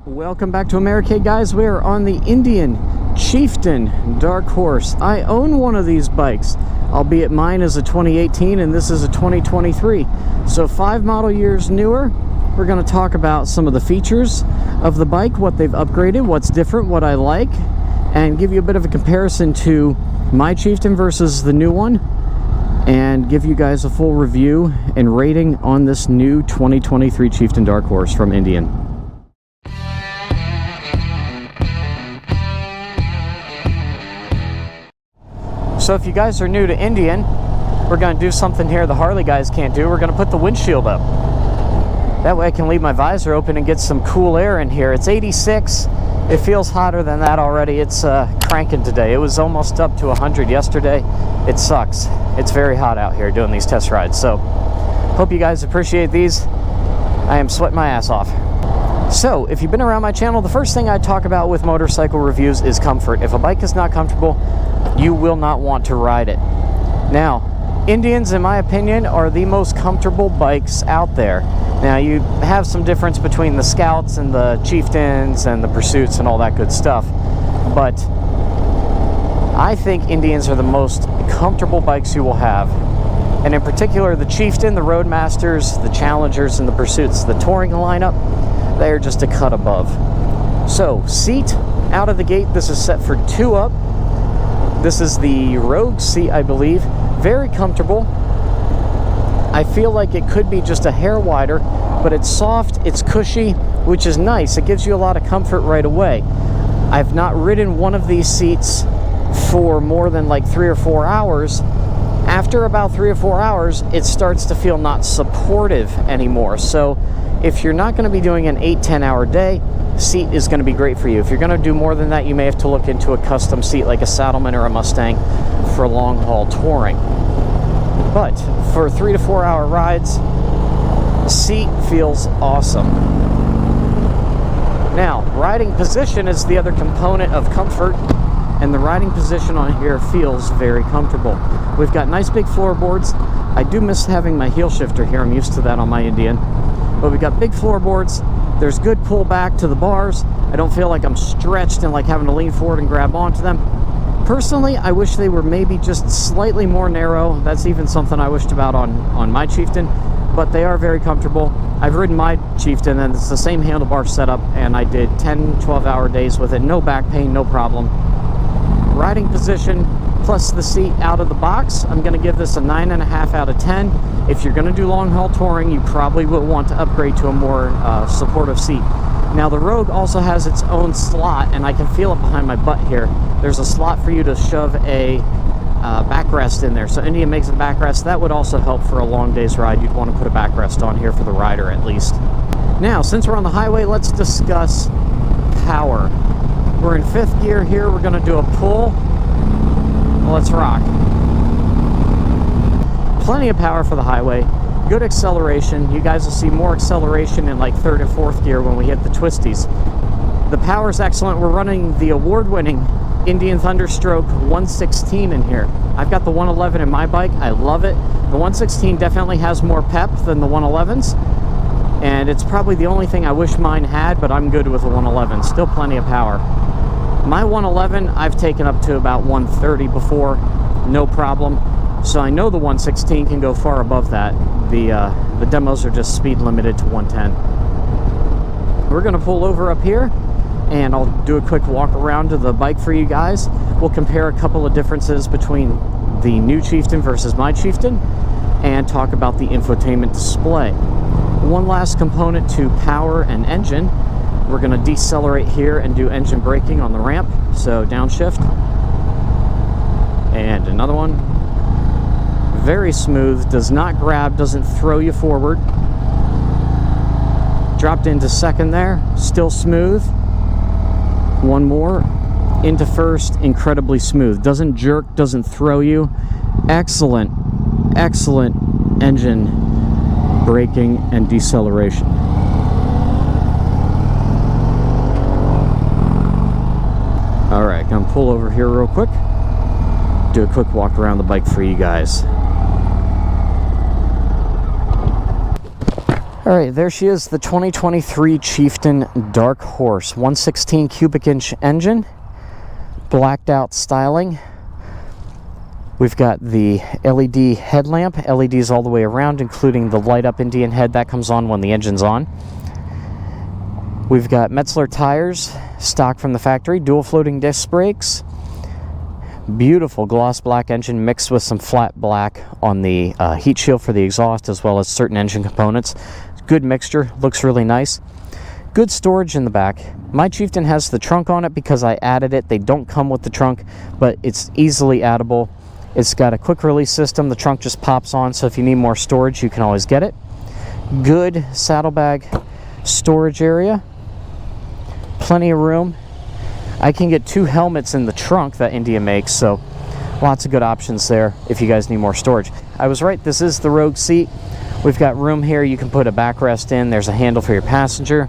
Welcome back to Americade, guys. We are on the Indian Chieftain Dark Horse. I own one of these bikes, albeit mine is a 2018 and this is a 2023. So 5 model years newer. We're going to talk about some of the features of the bike, what they've upgraded, what's different, what I like, and give you a bit of a comparison to my Chieftain versus the new one, and give you guys a full review and rating on this new 2023 Chieftain Dark Horse from Indian. So if you guys are new to Indian, we're going to do something here the Harley guys can't do. We're going to put the windshield up. That way I can leave my visor open and get some cool air in here. It's 86. It feels hotter than that already. It's cranking today. It was almost up to 100 yesterday. It sucks. It's very hot out here doing these test rides. So hope you guys appreciate these. I am sweating my ass off. So if you've been around my channel, the first thing I talk about with motorcycle reviews is comfort. If a bike is not comfortable, you will not want to ride it. Now, Indians, in my opinion, are the most comfortable bikes out there. Now, you have some difference between the Scouts and the Chieftains and the Pursuits and all that good stuff, but I think Indians are the most comfortable bikes you will have. And in particular, the Chieftain, the Roadmasters, the Challengers, and the Pursuits, the touring lineup, they are just a cut above. So, seat out of the gate, this is set for 2 up. This is the Rogue seat, I believe. Very comfortable. I feel like it could be just a hair wider, but it's soft, it's cushy, which is nice. It gives you a lot of comfort right away. I've not ridden one of these seats for more than like 3 or 4 hours. After about 3 or 4 hours, it starts to feel not supportive anymore. So if you're not going to be doing an 8-10 hour day, seat is going to be great for you. If you're going to do more than that, you may have to look into a custom seat like a Saddleman or a Mustang for long haul touring. But for 3 to 4 hour rides, seat feels awesome. Now, riding position is the other component of comfort, and the riding position on here feels very comfortable. We've got nice big floorboards. I do miss having my heel shifter here. I'm used to that on my Indian. But we've got big floorboards. There's good pull back to the bars. I don't feel like I'm stretched and like having to lean forward and grab onto them. Personally, I wish they were maybe just slightly more narrow. That's even something I wished about on my Chieftain, but they are very comfortable. I've ridden my Chieftain and it's the same handlebar setup, and I did 10-12 hour days with it. No back pain, no problem. Riding position plus the seat out of the box, I'm going to give this a 9.5 out of 10. If you're going to do long haul touring, you probably will want to upgrade to a more supportive seat. Now, the Rogue also has its own slot, and I can feel it behind my butt here. There's a slot for you to shove a backrest in there. So Indian makes a backrest. That would also help for a long day's ride. You'd want to put a backrest on here for the rider at least. Now, since we're on the highway, let's discuss power. We're in 5th gear here. We're going to do a pull. Let's rock. Plenty of power for the highway. Good acceleration. You guys will see more acceleration in like 3rd and 4th gear when we hit the twisties. The power is excellent. We're running the award-winning Indian Thunderstroke 116 in here. I've got the 111 in my bike. I love it. The 116 definitely has more pep than the 111s, and it's probably the only thing I wish mine had, but I'm good with the 111. Still plenty of power. My 111, I've taken up to about 130 before, no problem. So I know the 116 can go far above that. The demos are just speed limited to 110. We're going to pull over up here, and I'll do a quick walk around to the bike for you guys. We'll compare a couple of differences between the new Chieftain versus my Chieftain, and talk about the infotainment display. One last component to power and engine. We're going to decelerate here and do engine braking on the ramp. So downshift. And another one. Very smooth. Does not grab. Doesn't throw you forward. Dropped into 2nd there. Still smooth. One more. Into 1st. Incredibly smooth. Doesn't jerk. Doesn't throw you. Excellent. Excellent engine braking and deceleration. Alright, gonna pull over here real quick. Do a quick walk around the bike for you guys. All right, there she is, the 2023 Chieftain Dark Horse, 116 cubic inch engine, blacked out styling. We've got the LED headlamp, LEDs all the way around, including the light up Indian head that comes on when the engine's on. We've got Metzler tires, stock from the factory, dual floating disc brakes, beautiful gloss black engine mixed with some flat black on the heat shield for the exhaust, as well as certain engine components. Good mixture, looks really nice. Good storage in the back. My Chieftain has the trunk on it because I added it. They don't come with the trunk, but it's easily addable. It's got a quick release system. The trunk just pops on, so if you need more storage, you can always get it. Good saddlebag storage area. Plenty of room. I can get 2 helmets in the trunk that India makes, so lots of good options there if you guys need more storage. I was right, this is the Rogue seat. We've got room here. You can put a backrest in. There's a handle for your passenger.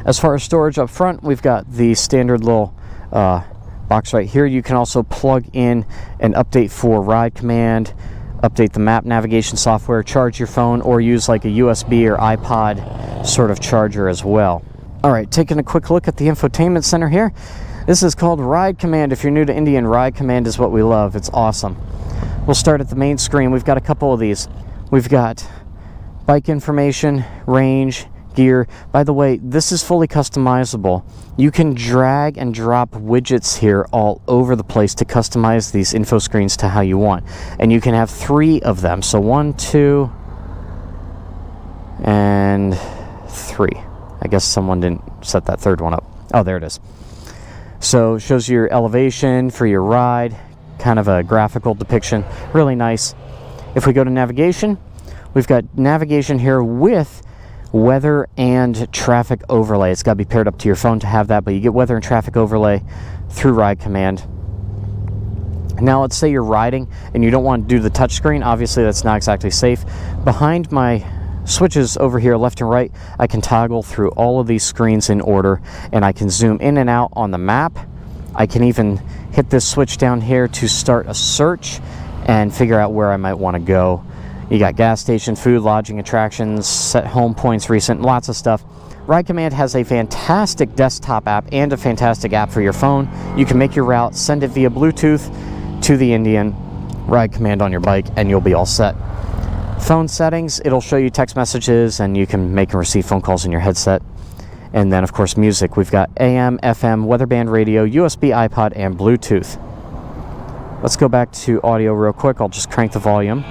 As far as storage up front, we've got the standard little box right here. You can also plug in an update for Ride Command, update the map navigation software, charge your phone, or use like a USB or iPod sort of charger as well. All right, taking a quick look at the infotainment center here. This is called Ride Command. If you're new to Indian, Ride Command is what we love. It's awesome. We'll start at the main screen. We've got a couple of these. We've got bike information, range, gear. By the way, this is fully customizable. You can drag and drop widgets here all over the place to customize these info screens to how you want. And you can have 3 of them. So 1, 2, and 3. I guess someone didn't set that third one up. Oh, there it is. So it shows you your elevation for your ride, kind of a graphical depiction. Really nice. If we go to navigation, we've got navigation here with weather and traffic overlay. It's got to be paired up to your phone to have that, but you get weather and traffic overlay through Ride Command. Now let's say you're riding and you don't want to do the touchscreen. Obviously that's not exactly safe. Behind my switches over here, left and right, I can toggle through all of these screens in order, and I can zoom in and out on the map. I can even hit this switch down here to start a search and figure out where I might want to go. You got gas station, food, lodging, attractions, set home points, recent, lots of stuff. Ride Command has a fantastic desktop app and a fantastic app for your phone. You can make your route, send it via Bluetooth to the Indian, Ride Command on your bike, and you'll be all set. Phone settings, it'll show you text messages, and you can make and receive phone calls in your headset. And then, of course, music. We've got AM, FM, weather band radio, USB, iPod, and Bluetooth. Let's go back to audio real quick. I'll just crank the volume.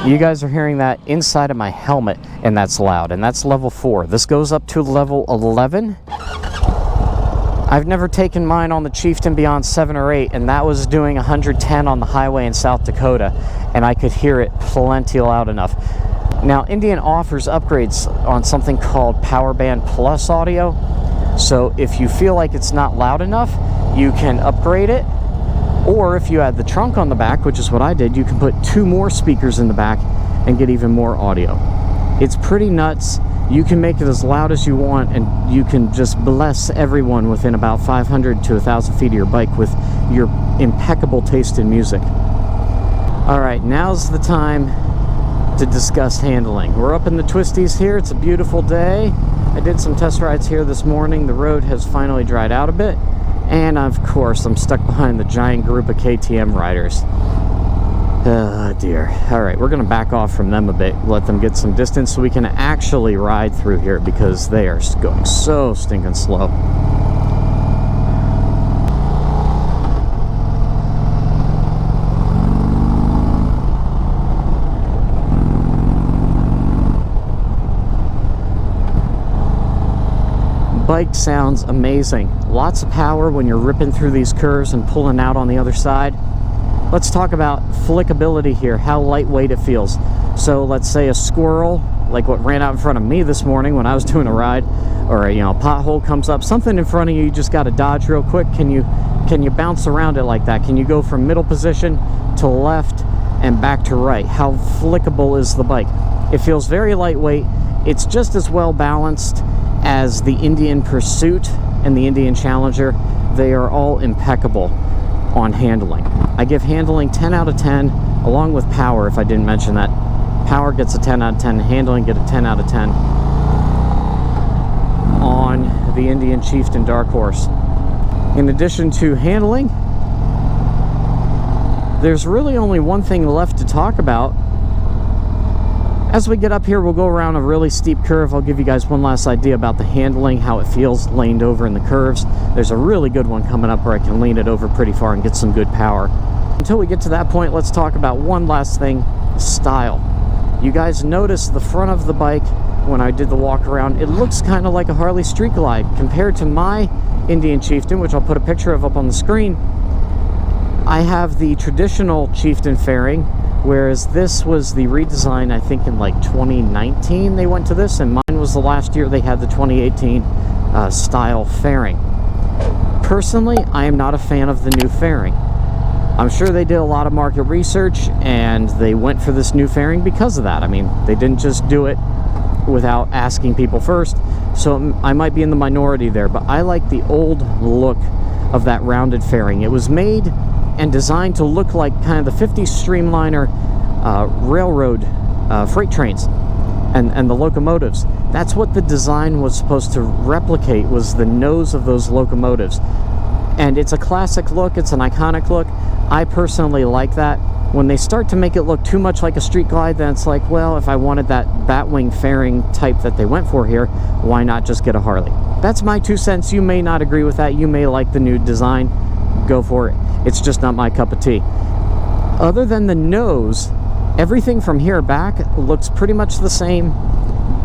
You guys are hearing that inside of my helmet, and that's loud, and that's level 4. This goes up to level 11. I've never taken mine on the Chieftain beyond 7 or 8, and that was doing 110 on the highway in South Dakota, and I could hear it plenty loud enough. Now, Indian offers upgrades on something called Power Band Plus audio, so if you feel like it's not loud enough, you can upgrade it. Or if you add the trunk on the back, which is what I did, you can put 2 more speakers in the back and get even more audio. It's pretty nuts. You can make it as loud as you want, and you can just bless everyone within about 500 to 1,000 feet of your bike with your impeccable taste in music. All right, now's the time to discuss handling. We're up in the twisties here. It's a beautiful day. I did some test rides here this morning. The road has finally dried out a bit. And of course, I'm stuck behind the giant group of KTM riders. Oh dear. All right, we're gonna back off from them a bit, let them get some distance so we can actually ride through here, because they are going so stinking slow. Bike sounds amazing. Lots of power when you're ripping through these curves and pulling out on the other side. Let's talk about flickability here, how lightweight it feels. So let's say a squirrel, like what ran out in front of me this morning when I was doing a ride, or a pothole comes up, something in front of you, you just got to dodge real quick. Can you bounce around it like that? Can you go from middle position to left and back to right? How flickable is the bike? It feels very lightweight. It's just as well balanced as the Indian Pursuit and the Indian Challenger. They are all impeccable. on handling. I give handling 10 out of 10, along with power, if I didn't mention that. Power gets a 10 out of 10, handling get a 10 out of 10 on the Indian Chieftain Dark Horse. In addition to handling, there's really only one thing left to talk about. As we get up here, we'll go around a really steep curve. I'll give you guys one last idea about the handling, how it feels leaned over in the curves. There's a really good one coming up where I can lean it over pretty far and get some good power. Until we get to that point, let's talk about one last thing, style. You guys notice the front of the bike when I did the walk around. It looks kind of like a Harley Street Glide compared to my Indian Chieftain, which I'll put a picture of up on the screen. I have the traditional Chieftain fairing, whereas this was the redesign, I think in like 2019 they went to this, and mine was the last year they had the 2018 style fairing. Personally, I am not a fan of the new fairing. I'm sure they did a lot of market research and they went for this new fairing because of that. I mean, they didn't just do it without asking people first, so I might be in the minority there, but I like the old look of that rounded fairing. It was made and designed to look like kind of the 50s Streamliner railroad freight trains and the locomotives. That's what the design was supposed to replicate, was the nose of those locomotives. And it's a classic look, it's an iconic look. I personally like that. When they start to make it look too much like a Street Glide, then it's like, well, if I wanted that Batwing fairing type that they went for here, why not just get a Harley? That's my 2 cents. You may not agree with that. You may like the new design. Go for it. It's just not my cup of tea. Other than the nose, everything from here back looks pretty much the same.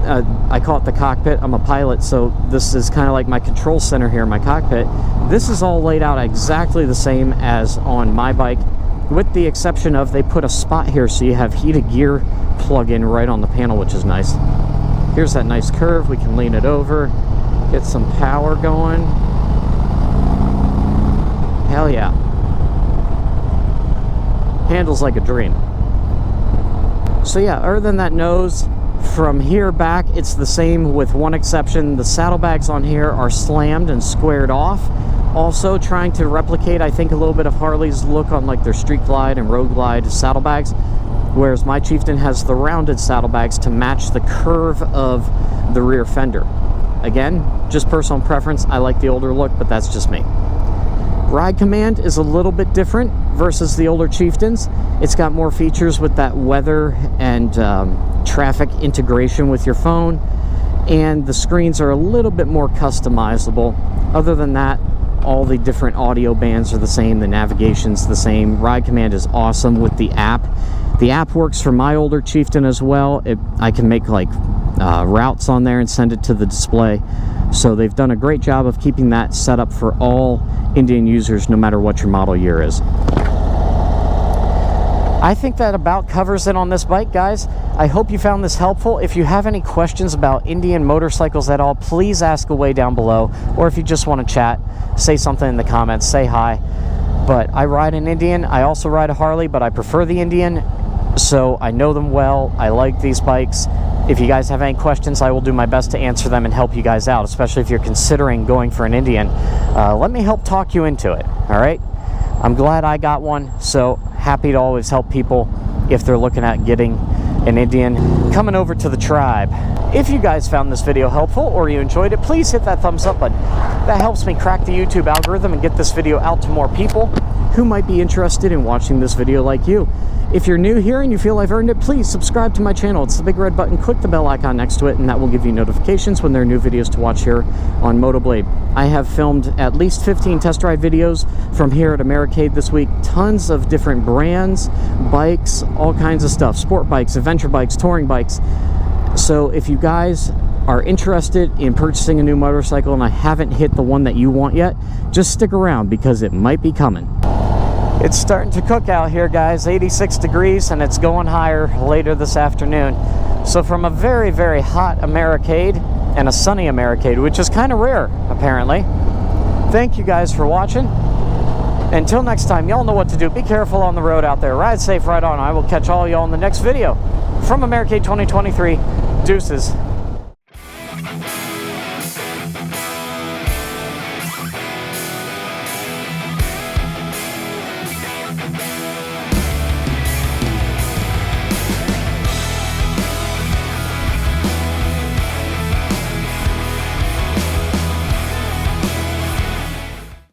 I call it the cockpit. I'm a pilot, so this is kind of like my control center here in my cockpit. This is all laid out exactly the same as on my bike, with the exception of they put a spot here so you have heated gear plug-in right on the panel, which is nice. Here's that nice curve. We can lean it over, get some power going. Hell yeah. Handles like a dream. So yeah, other than that nose, from here back it's the same with one exception. The saddlebags on here are slammed and squared off, also trying to replicate, I think, a little bit of Harley's look on like their Street Glide and Road Glide saddlebags, whereas my Chieftain has the rounded saddlebags to match the curve of the rear fender. Again, just personal preference. I like the older look, but that's just me. Ride command is a little bit different versus the older Chieftains. It's got more features with that weather and traffic integration with your phone, and the screens are a little bit more customizable. Other than that, all the different audio bands are the same, the navigation's the same. Ride command is awesome with the app. The app works for my older Chieftain as well. I can make like routes on there and send it to the display. So they've done a great job of keeping that set up for all Indian users, no matter what your model year is. I think that about covers it on this bike, guys. I hope you found this helpful. If you have any questions about Indian motorcycles at all, please ask away down below. Or if you just want to chat, say something in the comments, say hi. But I ride an Indian. I also ride a Harley, but I prefer the Indian. So I know them well. I like these bikes. If you guys have any questions, I will do my best to answer them and help you guys out, especially if you're considering going for an Indian. Let me help talk you into it, all right? I'm glad I got one, so happy to always help people if they're looking at getting an Indian, coming over to the tribe. If you guys found this video helpful or you enjoyed it, please hit that thumbs up button. That helps me crack the YouTube algorithm and get this video out to more people who might be interested in watching this video like you. If you're new here and you feel I've earned it, please subscribe to my channel. It's the big red button. Click the bell icon next to it, and that will give you notifications when there are new videos to watch here on MOTOBLADE. I have filmed at least 15 test ride videos from here at Americade this week. Tons of different brands, bikes, all kinds of stuff. Sport bikes, adventure bikes, touring bikes. So if you guys are interested in purchasing a new motorcycle and I haven't hit the one that you want yet, just stick around because it might be coming. It's starting to cook out here, guys. 86 degrees, and it's going higher later this afternoon. So from a very, very hot Americade and a sunny Americade, which is kind of rare, apparently. Thank you guys for watching. Until next time, y'all know what to do. Be careful on the road out there. Ride safe, ride on. I will catch all y'all in the next video. From Americade 2023, deuces.